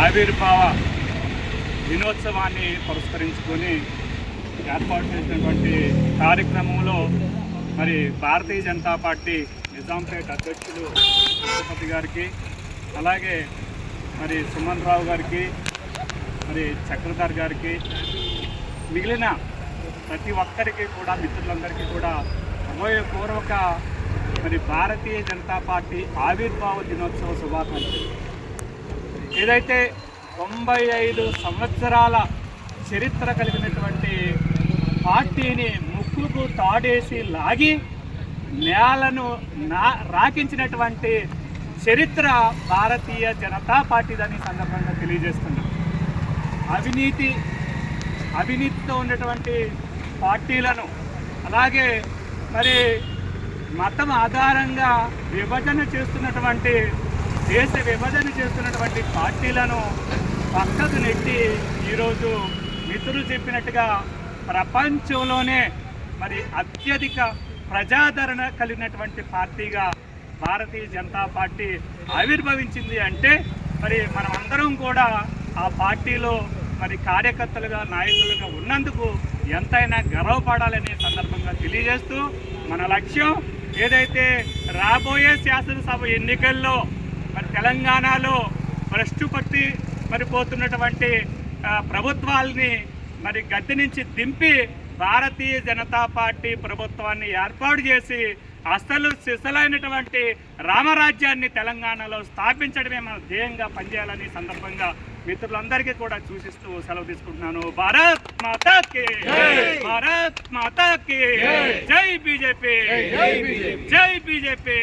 ఆవిర్భావ దినోత్సవాన్ని పురస్కరించుకొని ఏర్పాటు చేసినటువంటి కార్యక్రమంలో మరి భారతీయ జనతా పార్టీ నిజాంపేట అధ్యక్షులు తిరుపతి గారికి, అలాగే మరి సుమన్ రావు గారికి, మరి చక్రధర్ గారికి, మిగిలిన ప్రతి ఒక్కరికి కూడా, మిత్రులందరికీ కూడా హృదయపూర్వక మరి భారతీయ జనతా పార్టీ ఆవిర్భావ దినోత్సవ శుభాకాంక్షలు. ఏదైతే 95 సంవత్సరాల చరిత్ర కలిగినటువంటి పార్టీని ముక్కుకు తాడేసి లాగి నేలను రాకించినటువంటి చరిత్ర భారతీయ జనతా పార్టీదని సందర్భంగా తెలియజేస్తున్నారు. అవినీతితో ఉన్నటువంటి పార్టీలను, అలాగే మరి మతం ఆధారంగా విభజన చేస్తున్నటువంటి, దేశ విభజన చేస్తున్నటువంటి పార్టీలను పక్కకు నెట్టి ఈరోజు మిత్రులు చెప్పినట్టుగా ప్రపంచంలోనే మరి అత్యధిక ప్రజాదరణ కలిగినటువంటి పార్టీగా భారతీయ జనతా పార్టీ ఆవిర్భవించింది అంటే మరి మనం అందరం కూడా ఆ పార్టీలో మరి కార్యకర్తలుగా, నాయకులుగా ఉన్నందుకు ఎంతైనా గర్వపడాలనే సందర్భంగా తెలియజేస్తూ, మన లక్ష్యం ఏదైతే రాబోయే శాసనసభ ఎన్నికల్లో మరి తెలంగాణలో భ్రష్టు పట్టి మరి పోతున్నటువంటి ప్రభుత్వాల్ని మరి గద్దె నుంచి దింపి భారతీయ జనతా పార్టీ ప్రభుత్వాన్ని ఏర్పాటు చేసి అసలు సిసలైనటువంటి రామరాజ్యాన్ని తెలంగాణలో స్థాపించడమే మన ధ్యేయంగా పనిచేయాలని సందర్భంగా మిత్రులందరికీ కూడా సూచిస్తూ సెలవు తీసుకుంటున్నాను. భారత్ మాతాకి, భారత్ మాతాకి జై బీజేపీ, జై బీజేపీ.